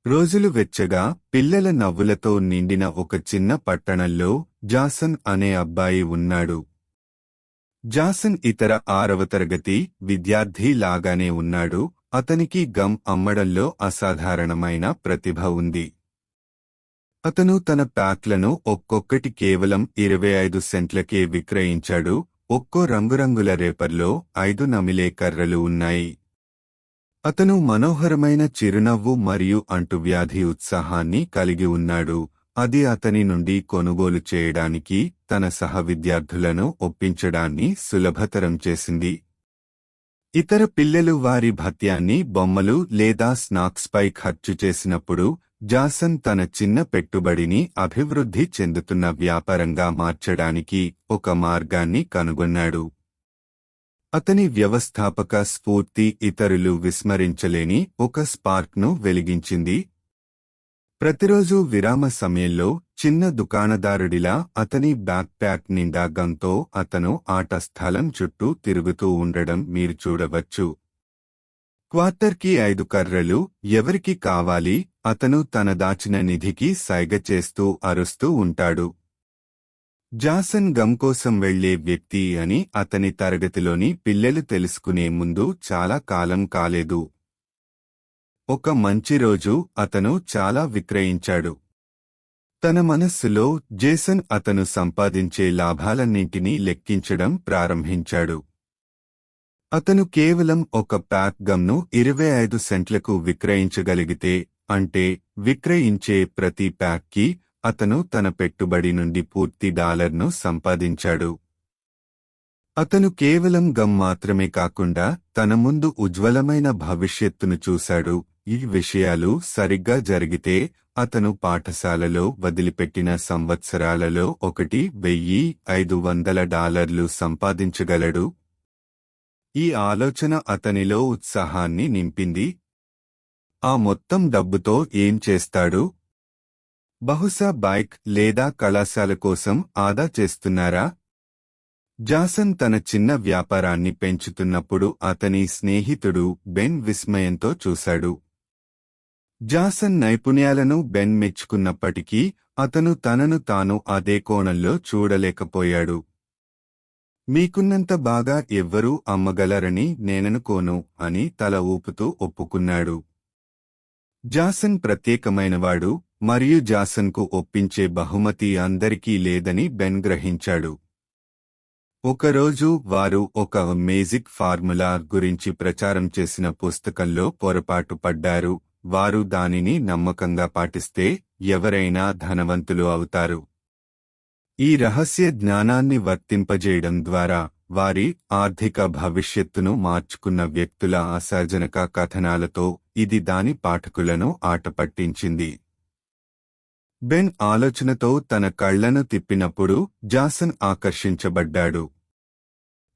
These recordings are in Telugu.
రోజులు వెచ్చగా పిల్లల నవ్వులతో నిండిన ఒక చిన్న పట్టణంలో జాసన్ అనే అబ్బాయి ఉన్నాడు. జాసన్ ఇతర 6వ తరగతి విద్యార్థి లాగానే ఉన్నాడు. అతనికి గమ్ అమ్మడంలో అసాధారణమైన ప్రతిభ ఉంది. అతను తన ప్యాక్లను ఒక్కొక్కటి కేవలం 25 సెంట్లకే విక్రయించాడు. ఒక్కో రంగురంగుల రేపర్లో 5 నమిలే కర్రలు ఉన్నాయి. అతను మనోహరమైన చిరునవ్వు మరియు అంటువ్యాధి ఉత్సాహాన్ని కలిగి ఉన్నాడు. అది అతని నుండి కొనుగోలు చేయడానికి తన సహ విద్యార్థులను ఒప్పించడాన్ని సులభతరం చేసింది. ఇతర పిల్లలు వారి భత్యాన్ని బొమ్మలు లేదా స్నాక్స్పై ఖర్చు చేసినప్పుడు జాసన్ తన చిన్న పెట్టుబడిని అభివృద్ధి చెందుతున్న వ్యాపారంగా మార్చడానికి ఒక మార్గాన్ని కనుగొన్నాడు. అతని వ్యవస్థాపక స్ఫూర్తి ఇతరులు విస్మరించలేని ఒక స్పార్క్ను వెలిగించింది. ప్రతిరోజూ విరామ సమయంలో చిన్న దుకాణదారుడిలా అతని బ్యాక్ ప్యాక్ నిండా గంతో అతను ఆట స్థలం చుట్టూ తిరుగుతూ ఉండడం మీరు చూడవచ్చు. క్వార్టర్కి 5 కర్రలు ఎవరికి కావాలి? అతను తన దాచిన నిధికి సైగ చేస్తూ అరుస్తూ ఉంటాడు. జాసన్ గమ్ కోసం వెళ్లే వ్యక్తి అని అతని తరగతిలోని పిల్లలు తెలుసుకునే ముందు చాలా కాలం కాలేదు. ఒక మంచి రోజు అతను చాలా విక్రయించాడు. తన మనస్సులో జేసన్ అతను సంపాదించే లాభాలన్నింటినీ లెక్కించడం ప్రారంభించాడు. అతను కేవలం ఒక ప్యాక్ గమ్ను 25 సెంట్లకు విక్రయించగలిగితే, అంటే విక్రయించే ప్రతి ప్యాక్కి అతను తన పెట్టుబడి నుండి పూర్తి డాలర్ను సంపాదించాడు. అతను కేవలం గమ్ మాత్రమే కాకుండా తన ముందు ఉజ్వలమైన భవిష్యత్తును చూశాడు. ఈ విషయాలు సరిగ్గా జరిగితే అతను పాఠశాలలో వదిలిపెట్టిన సంవత్సరాలలో 1,500 డాలర్లు సంపాదించగలడు. ఈ ఆలోచన అతనిలో ఉత్సాహాన్ని నింపింది. ఆ మొత్తం డబ్బుతో ఏం చేస్తాడు? బహుశా బైక్ లేదా కళాశాల కోసం ఆదా చేస్తున్నారా? జాసన్ తన చిన్న వ్యాపారాన్ని పెంచుతున్నప్పుడు అతని స్నేహితుడు బెన్ విస్మయంతో చూశాడు. జాసన్ నైపుణ్యాలను బెన్ మెచ్చుకున్నప్పటికీ అతను తనను తాను అదే కోణంలో చూడలేకపోయాడు. మీకున్నంత బాగా ఎవ్వరూ అమ్మగలరని నేననుకోను అని తల ఊపుతూ ఒప్పుకున్నాడు. జాసన్ ప్రత్యేకమైనవాడు మరియు జాసన్కు ఒప్పించే బహుమతి అందరికీ లేదని బెన్ గ్రహించాడు. ఒకరోజు వారు ఒక మేజిక్ ఫార్ములా గురించి ప్రచారం చేసిన పుస్తకంలో పొరపాటు పడ్డారు. వారు దానిని నమ్మకంగా పాటిస్తే ఎవరైనా ధనవంతులు అవుతారు. ఈ రహస్య జ్ఞానాన్ని వర్తింపజేయడం ద్వారా వారి ఆర్థిక భవిష్యత్తును మార్చుకున్న వ్యక్తుల ఆశాజనక కథనాలతో ఇది దాని పాఠకులను ఆటపట్టించింది. బెన్ ఆలోచనతో తన కళ్లను తిప్పినప్పుడు జాసన్ ఆకర్షించబడ్డాడు.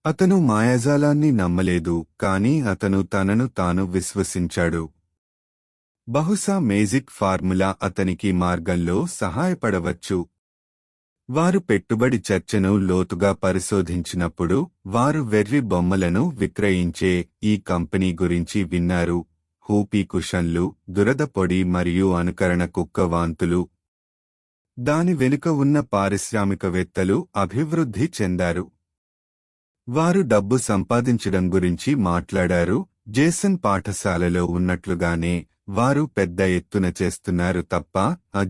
అతను మాయాజాలాన్ని నమ్మలేదు, కాని అతను తనను తాను విశ్వసించాడు. బహుశా మేజిక్ ఫార్ములా అతనికి మార్గంలో సహాయపడవచ్చు. వారు పెట్టుబడి చర్చను లోతుగా పరిశోధించినప్పుడు వారు వెర్రి బొమ్మలను విక్రయించే ఈ కంపెనీ గురించి విన్నారు. హూపీ కుషన్లు, దురద పొడి మరియు అనుకరణ కుక్క వాంతులు. దాని వెనుక ఉన్న పారిశ్రామికవేత్తలు అభివృద్ధి చెందారు. వారు డబ్బు సంపాదించడం గురించి మాట్లాడారు. జేసన్ పాఠశాలలో ఉన్నట్లుగానే వారు పెద్ద ఎత్తున చేస్తున్నారు తప్ప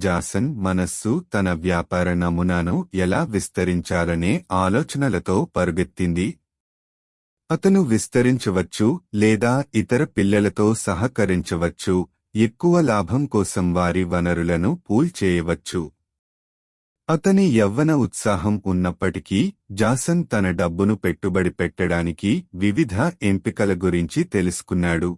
జాసన్ మనస్సు తన వ్యాపార నమూనాను ఎలా విస్తరించాలనే ఆలోచనలతో పరుగెత్తింది. అతను విస్తరించవచ్చు లేదా ఇతర పిల్లలతో సహకరించవచ్చు, ఎక్కువ లాభం కోసం వారి వనరులను పూల్ చేయవచ్చు. అతని యవ్వన ఉత్సాహం ఉన్నప్పటికీ జాసన్ తన డబ్బును పెట్టుబడి పెట్టడానికి వివిధ ఎంపికల గురించి తెలుసుకున్నాడు.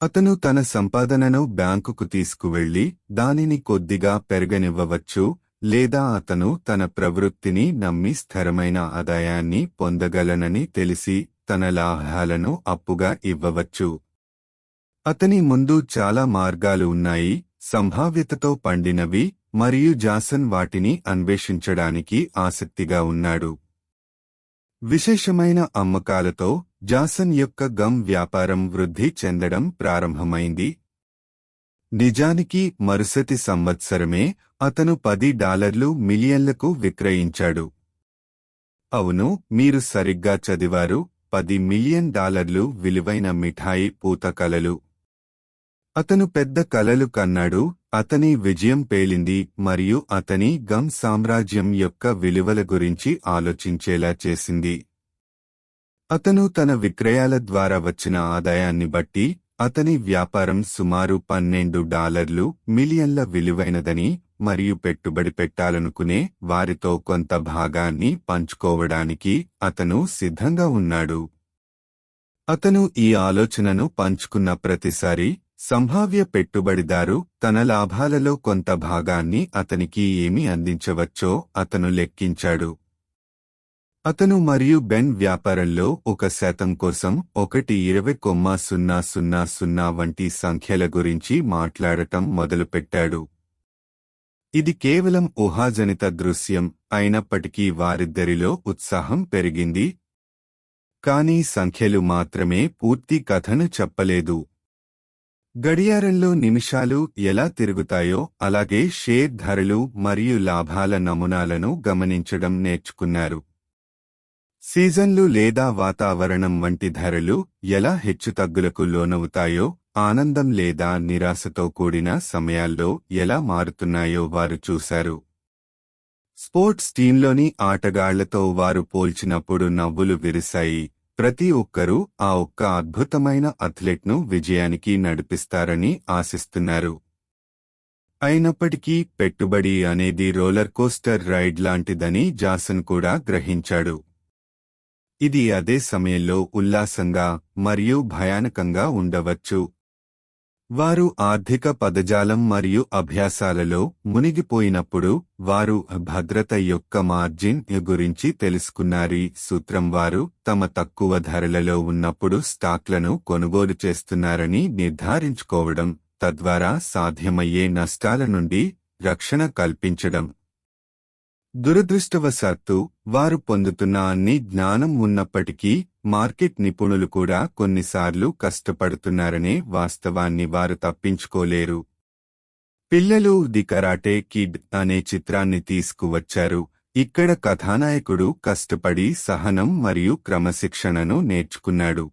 అతను తన సంపాదనను బ్యాంకుకు తీసుకువెళ్లి దానిని కొద్దిగా పెరగనివ్వవచ్చు, లేదా అతను తన ప్రవృత్తిని నమ్మి స్థిరమైన ఆదాయాన్ని పొందగలనని తెలిసి తన లాభాలను అప్పుగా ఇవ్వవచ్చు. అతని ముందు చాలా మార్గాలు ఉన్నాయి, సంభావ్యతతో పండినవి, మరియు జాసన్ వాటిని అన్వేషించడానికి ఆసక్తిగా ఉన్నాడు. విశేషమైన అమ్మకాలతో జాసన్ యొక్క గమ్ వ్యాపారం వృద్ధి చెందడం ప్రారంభమైంది. నిజానికి మరుసటి సంవత్సరమే అతను $10 మిలియన్లకు విక్రయించాడు. అవును, మీరు సరిగ్గా చదివారు, $10 మిలియన్ విలువైన మిఠాయి పూత కలలు. అతను పెద్ద కలలు కన్నాడు. అతని విజయం పేలింది మరియు అతని గమ్ సామ్రాజ్యం యొక్క విలువల గురించి ఆలోచించేలా చేసింది. అతను తన విక్రయాల ద్వారా వచ్చిన ఆదాయాన్ని బట్టి అతని వ్యాపారం సుమారు $12 మిలియన్ల విలువైనదని మరియు పెట్టుబడి పెట్టాలనుకునే వారితో కొంత భాగాన్ని పంచుకోవడానికి అతను సిద్ధంగా ఉన్నాడు. అతను ఈ ఆలోచనను పంచుకున్న ప్రతిసారీ సంభావ్య పెట్టుబడిదారు తన లాభాలలో కొంత భాగాన్ని అతనికి ఏమి అందించవచ్చో అతను లెక్కించాడు. అతను మరియు బెన్ వ్యాపారంలో 1% కోసం 1.20,000 వంటి సంఖ్యల గురించి మాట్లాడటం మొదలుపెట్టాడు. ఇది కేవలం ఊహాజనిత దృశ్యం అయినప్పటికీ వారిద్దరిలో ఉత్సాహం పెరిగింది. కానీ సంఖ్యలు మాత్రమే పూర్తి కథను చెప్పలేదు. గడియారంలో నిమిషాలు ఎలా తిరుగుతాయో అలాగే షేర్ ధరలు మరియు లాభాల నమూనాలను గమనించడం నేర్చుకున్నారు. సీజన్లు లేదా వాతావరణం వంటి ధరలు ఎలా హెచ్చుతగ్గులకు లోనవుతాయో, ఆనందం లేదా నిరాశతో కూడిన సమయాల్లో ఎలా మారుతున్నాయో వారు చూశారు. స్పోర్ట్స్ టీంలోని ఆటగాళ్లతో వారు పోల్చినప్పుడు నవ్వులు విరిశాయి. ప్రతి ఒక్కరూ ఆ ఒక్క అద్భుతమైన అథ్లెట్ను విజయానికి నడిపిస్తారని ఆశిస్తున్నారు. అయినప్పటికీ పెట్టుబడి అనేది రోలర్ కోస్టర్ రైడ్ లాంటిదని జాసన్ కూడా గ్రహించాడు. ఇది అదే సమయంలో ఉల్లాసంగా మరియు భయానకంగా ఉండవచ్చు. వారు ఆర్థిక పదజాలం మరియు అభ్యాసాలలో మునిగిపోయినప్పుడు వారు భద్రత యొక్క మార్జిన్ గురించి తెలుసుకున్నారు. సూత్రం వారు తమ తక్కువ ధరలలో ఉన్నప్పుడు స్టాక్లను కొనుగోలు చేస్తున్నారని నిర్ధారించుకోవడం, తద్వారా సాధ్యమయ్యే నష్టాల నుండి రక్షణ కల్పించడం. దురదృష్టవశాత్తు వారు పొందుతున్న అన్ని జ్ఞానం ఉన్నప్పటికీ మార్కెట్ నిపుణులు కూడా కొన్నిసార్లు కష్టపడుతున్నారనే వాస్తవాన్ని వారు తప్పించుకోలేరు. పిల్లలు ది కరాటే కిడ్ అనే చిత్రాన్ని తీసుకువచ్చారు. ఇక్కడ కథానాయకుడు కష్టపడి సహనం మరియు క్రమశిక్షణను నేర్చుకున్నాడు.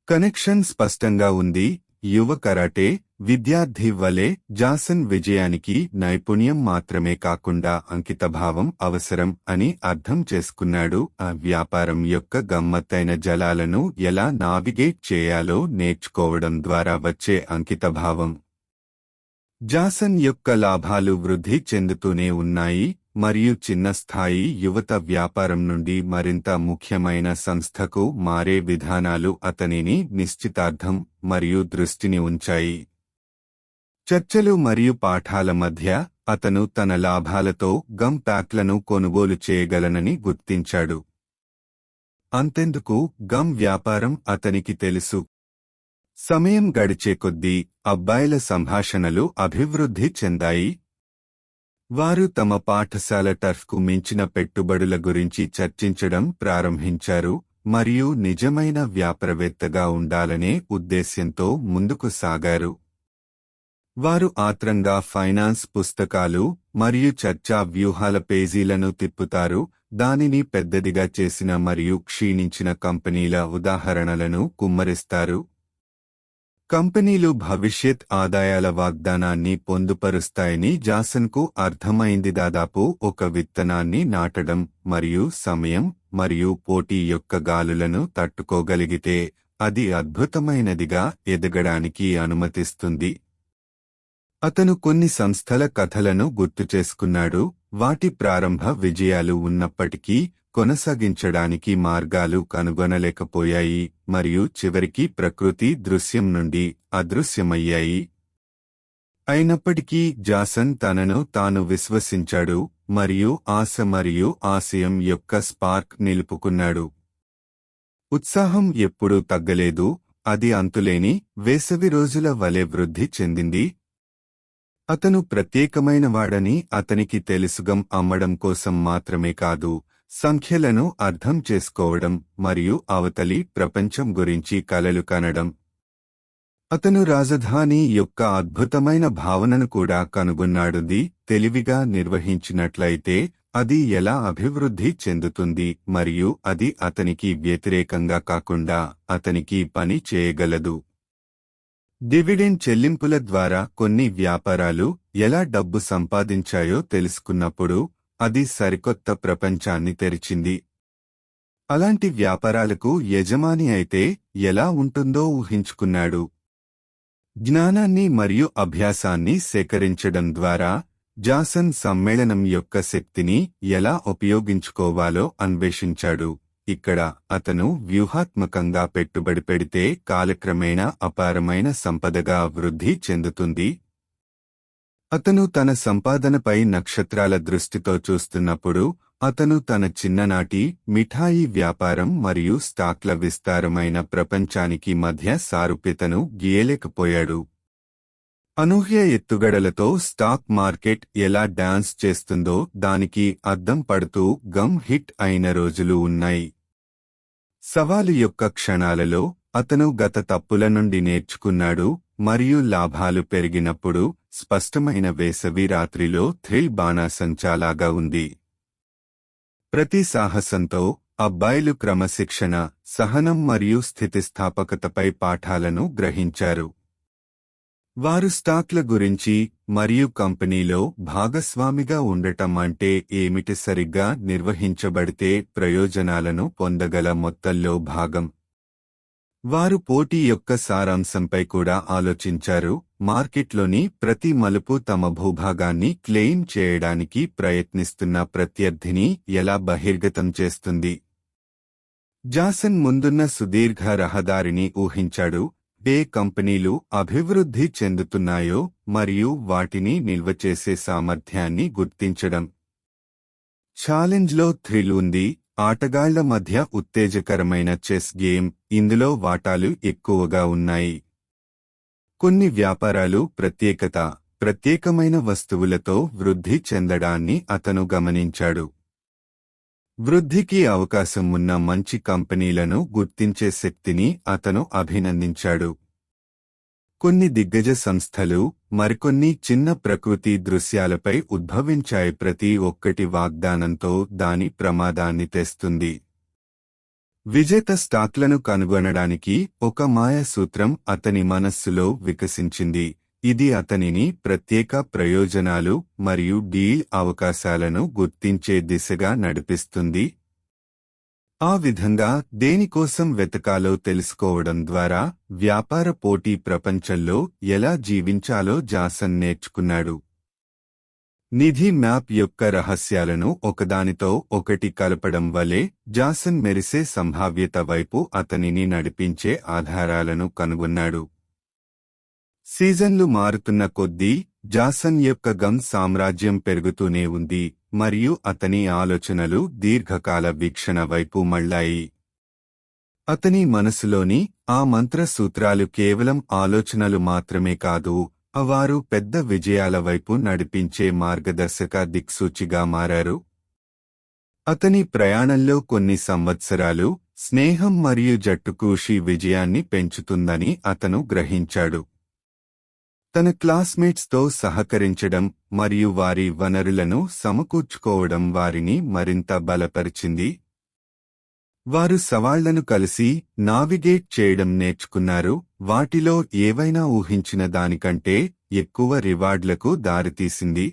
కనెక్షన్ స్పష్టంగా ఉంది. యువ కరాటే విద్యార్థి వలె జాసన్ విజయానికి నైపుణ్యం మాత్రమే కాకుండా అంకితభావం అవసరం అని అర్థం చేసుకున్నాడు. ఆ వ్యాపారం యొక్క గమ్మత్తైన జలాలను ఎలా నావిగేట్ చేయాలో నేర్చుకోవడం ద్వారా వచ్చే అంకితభావం. జాసన్ యొక్క లాభాలు వృద్ధి చెందుతూనే ఉన్నాయి మరియు చిన్న స్థాయి యువత వ్యాపారం నుండి మరింత ముఖ్యమైన సంస్థకు మారే విధానాలు అతనిని నిశ్చితార్థం మరియు దృష్టిని ఉంచాయి. చర్చలు మరియు పాఠాల మధ్య అతను తన లాభాలతో గమ్ ప్యాక్లను కొనుగోలు చేయగలనని గుర్తించాడు. అంతెందుకు, గమ్ వ్యాపారం అతనికి తెలుసు. సమయం గడిచే కొద్దీ అబ్బాయిల సంభాషణలు అభివృద్ధి చెందాయి. వారు తమ పాఠశాల టర్ఫ్కు మించిన పెట్టుబడుల గురించి చర్చించడం ప్రారంభించారు మరియు నిజమైన వ్యాపారవేత్తగా ఉండాలనే ఉద్దేశ్యంతో ముందుకు సాగారు. వారు ఆత్రంగా ఫైనాన్స్ పుస్తకాలు మరియు చర్చా వ్యూహాల పేజీలను తిప్పుతారు, దానిని పెద్దదిగా చేసిన మరియు క్షీణించిన కంపెనీల ఉదాహరణలను కుమ్మరిస్తారు. కంపెనీలు భవిష్యత్ ఆదాయాల వాగ్దానాన్ని పొందుపరుస్తాయని జాసన్కు అర్థమైంది. దాదాపు ఒక విత్తనాన్ని నాటడం మరియు సమయం మరియు పోటీ యొక్క గాలులను తట్టుకోగలిగితే అది అద్భుతమైనదిగా ఎదగడానికి అనుమతిస్తుంది. అతను కొన్ని సంస్థల కథలను గుర్తుచేసుకున్నాడు, వాటి ప్రారంభ విజయాలు ఉన్నప్పటికీ కొనసాగించడానికి మార్గాలు కనుగొనలేకపోయాయి మరియు చివరికి ప్రకృతి దృశ్యం నుండి అదృశ్యమయ్యాయి. అయినప్పటికీ జాసన్ తనను తాను విశ్వసించాడు మరియు ఆశ మరియు ఆశయం యొక్క స్పార్క్ నిలుపుకున్నాడు. ఉత్సాహం ఎప్పుడూ తగ్గలేదు, అది అంతులేని వేసవి రోజుల వలె వృద్ధి చెందింది. అతను ప్రత్యేకమైనవాడని అతనికి తెలుసుగం అమ్మడం కోసం మాత్రమే కాదు, సంఖ్యలను అర్థం చేసుకోవడం మరియు అవతలి ప్రపంచం గురించి కలలు కనడం. అతను రాజధాని యొక్క అద్భుతమైన భావనను కూడా కనుగొన్నాడుది తెలివిగా నిర్వహించినట్లయితే అది ఎలా అభివృద్ధి చెందుతుంది మరియు అది అతనికి వ్యతిరేకంగా కాకుండా అతనికి పని చేయగలదు. డివిడెండ్ చెల్లింపుల ద్వారా కొన్ని వ్యాపారాలు ఎలా డబ్బు సంపాదించాయో తెలుసుకున్నప్పుడు అది సరికొత్త ప్రపంచాన్ని తెరిచింది. అలాంటి వ్యాపారాలకు యజమాని అయితే ఎలా ఉంటుందో ఊహించుకున్నాడు. జ్ఞానాన్ని మరియు అభ్యాసాన్ని సేకరించడం ద్వారా జాసన్ సమ్మేళనం యొక్క శక్తిని ఎలా ఉపయోగించుకోవాలో అన్వేషించాడు. ఇక్కడ అతను వ్యూహాత్మకంగా పెట్టుబడి పెడితే కాలక్రమేణా అపారమైన సంపదగా వృద్ధి చెందుతుంది. అతను తన సంపాదనపై నక్షత్రాల దృష్టితో చూస్తున్నప్పుడు అతను తన చిన్ననాటి మిఠాయి వ్యాపారం మరియు స్టాక్ల విస్తారమైన ప్రపంచానికి మధ్య సారూప్యతను గీయలేకపోయాడు. అనూహ్య ఎత్తుగడలతో స్టాక్ మార్కెట్ ఎలా డాన్స్ చేస్తుందో దానికి అద్దం పడుతూ గమ్ హిట్ అయిన రోజులు ఉన్నాయి. సవాలు యొక్క క్షణాలలో అతను గత తప్పుల నుండి నేర్చుకున్నాడు మరియు లాభాలు పెరిగినప్పుడు స్పష్టమైన వేసవి రాత్రిలో థ్రిల్ బాణాసంచాలాగా ఉంది. ప్రతి సాహసంతో అబ్బాయిలు క్రమశిక్షణ, సహనం మరియు స్థితిస్థాపకతపై పాఠాలను గ్రహించారు. వారు స్టాక్ల గురించి మరియు కంపెనీలో భాగస్వామిగా ఉండటం అంటే ఏమిటి, సరిగ్గా నిర్వహించబడితే ప్రయోజనాలను పొందగల మొత్తంలో భాగం. వారు పోటీ యొక్క సారాంశంపై కూడా ఆలోచించారు. మార్కెట్లోని ప్రతి మలుపు తమ భూభాగాన్ని క్లెయిమ్ చేయడానికి ప్రయత్నిస్తున్న ప్రత్యర్థిని ఎలా బహిర్గతం చేస్తుంది. జాసన్ ముందున్న సుదీర్ఘ రహదారిని ఊహించాడు. ఏ కంపెనీలు అభివృద్ధి చెందుతున్నాయో మరియు వాటిని నిల్వ చేసే సామర్థ్యాన్ని గుర్తించడం. ఛాలెంజ్లో థ్రిల్ ఉంది. ఆటగాళ్ల మధ్య ఉత్తేజకరమైన చెస్ గేమ్. ఇందులో వాటాలు ఎక్కువగా ఉన్నాయి. కొన్ని వ్యాపారాలు ప్రత్యేకమైన వస్తువులతో వృద్ధి చెందడాన్ని అతను గమనించాడు. వృద్ధికి అవకాశం ఉన్న మంచి కంపెనీలను గుర్తించే శక్తిని అతను అభినందించాడు. కొన్ని దిగ్గజ సంస్థలు మరికొన్ని చిన్న ప్రకృతి దృశ్యాలపై ఉద్భవించాయి. ప్రతి ఒక్కటి వాగ్దానంతో దాని ప్రమాదాన్ని తెస్తుంది. విజేత స్టాక్లను కనుగొనడానికి ఒక మాయ సూత్రం అతని మనస్సులో వికసించింది. ఇది అతనిని ప్రత్యేక ప్రయోజనాలు మరియు డీల్ అవకాశాలను గుర్తించే దిశగా నడిపిస్తుంది. ఆ విధంగా దేనికోసం వెతకాలో తెలుసుకోవడం ద్వారా వ్యాపార పోటీ ప్రపంచంలో ఎలా జీవించాలో జాసన్ నేర్చుకున్నాడు. నిధి మ్యాప్ యొక్క రహస్యాలను ఒకదానితో ఒకటి కలపడం వలె జాసన్ మెరిసే సంభావ్యత వైపు అతనిని నడిపించే ఆధారాలను కనుగొన్నాడు. సీజన్లు మారుతున్న కొద్దీ జాసన్ యొక్క గమ్ సామ్రాజ్యం పెరుగుతూనే ఉంది మరియు అతని ఆలోచనలు దీర్ఘకాల వీక్షణ వైపు మళ్ళాయి. అతని మనసులోని ఆ మంత్ర సూత్రాలు కేవలం ఆలోచనలు మాత్రమే కాదు, వారు పెద్ద విజయాల వైపు నడిపించే మార్గదర్శక దిక్సూచిగా మారారు. అతని ప్రయాణంలో కొన్ని సంవత్సరాలు స్నేహం మరియు జట్టుకృషి విజయాన్ని పెంచుతుందని అతను గ్రహించాడు. తన క్లాస్మేట్స్తో సహకరించడం మరియు వారి వనరులను సమకూర్చుకోవడం వారిని మరింత బలపరిచింది. వారు సవాళ్లను కలిసి నావిగేట్ చేయడం నేర్చుకున్నారు. వాటిలో ఏవైనా ఊహించిన దానికంటే ఎక్కువ రివార్డులకు దారితీసింది.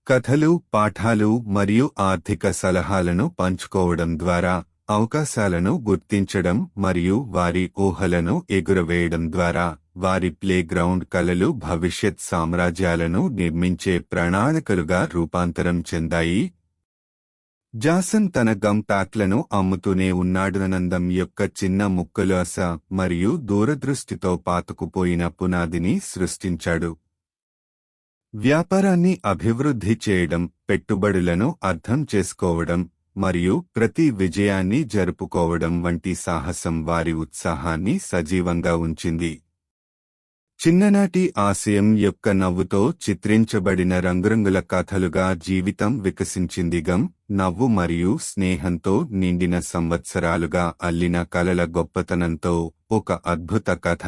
కథలు, పాఠాలు మరియు ఆర్థిక సలహాలను పంచుకోవడం ద్వారా అవకాశాలను గుర్తించడం మరియు వారి ఊహలను ఎగురవేయడం ద్వారా వారి ప్లేగ్రౌండ్ కలలు భవిష్యత్ సామ్రాజ్యాలను నిర్మించే ప్రణాళికలుగా రూపాంతరం చెందాయి. జాసన్ తన గమ్ ప్యాక్లను అమ్ముతూనే ఉన్నాడు. ఆనందం యొక్క చిన్న ముక్కలు ఆశ మరియు దూరదృష్టితో పాతుకుపోయిన పునాదిని సృష్టించాడు. వ్యాపారాన్ని అభివృద్ధి చేయడం, పెట్టుబడులను అర్థం చేసుకోవడం మరియు ప్రతి విజయాన్ని జరుపుకోవడం వంటి సాహసం వారి ఉత్సాహాన్ని సజీవంగా ఉంచింది. చిన్ననాటి ఆశయం యొక్క నవ్వుతో చిత్రించబడిన రంగురంగుల కథలుగా జీవితం వికసించింది. గమ్, నవ్వు మరియు స్నేహంతో నిండిన సంవత్సరాలుగా అల్లిన కలల గొప్పతనంతో ఒక అద్భుత కథ.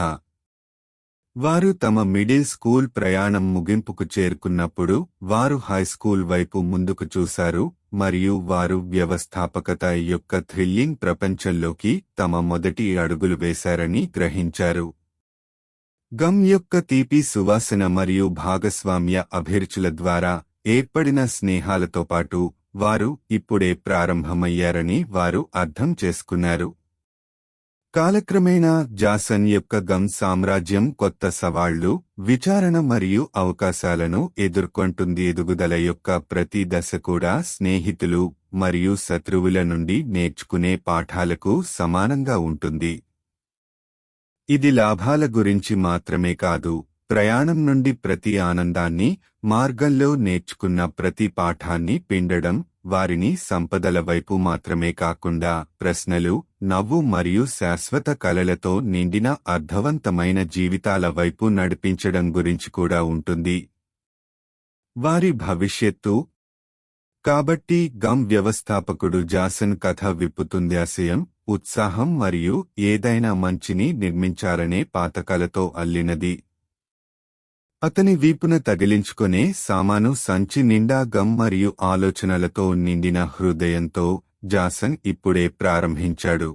వారు తమ మిడిల్ స్కూల్ ప్రయాణం ముగింపుకు చేరుకున్నప్పుడు వారు హైస్కూల్ వైపు ముందుకు చూశారు మరియు వారు వ్యవస్థాపకత యొక్క థ్రిల్లింగ్ ప్రపంచంలోకి తమ మొదటి అడుగులు వేశారని గ్రహించారు. గమ్ యొక్క తీపి సువాసన మరియు భాగస్వామ్య అభిరుచుల ద్వారా ఏర్పడిన స్నేహాలతో పాటు వారు ఇప్పుడే ప్రారంభమయ్యారని వారు అర్థం చేసుకున్నారు. కాలక్రమేణా జాసన్ యొక్క గమ్ సామ్రాజ్యం కొత్త సవాళ్లు, విచారణ మరియు అవకాశాలను ఎదుర్కొంటుంది. ఎదుగుదల యొక్క ప్రతి దశ కూడా స్నేహితులు మరియు శత్రువుల నుండి నేర్చుకునే పాఠాలకు సమానంగా ఉంటుంది. ఇది లాభాల గురించి మాత్రమే కాదు, ప్రయాణం నుండి ప్రతి ఆనందాన్ని, మార్గంలో నేర్చుకున్న ప్రతి పాఠాన్ని పిండడం వారిని సంపదల వైపు మాత్రమే కాకుండా ప్రశ్నలు, నవ్వు మరియు శాశ్వత కలలతో నిండిన అర్థవంతమైన జీవితాల వైపు నడిపించడం గురించి కూడా ఉంటుంది. వారి భవిష్యత్తు. కాబట్టి గమ్ వ్యవస్థాపకుడు జాసన్ కథ విప్పుతుంది ఆశయం, ఉత్సాహం మరియు ఏదైనా మంచిని నిర్మించాలనే పాతకలతో అల్లినది. అతని వీపున తగిలించుకునే సామాను సంచి నిండా గమ్ మరియు ఆలోచనలతో నిండిన హృదయంతో జాసన్ ఇప్పుడే ప్రారంభించాడు.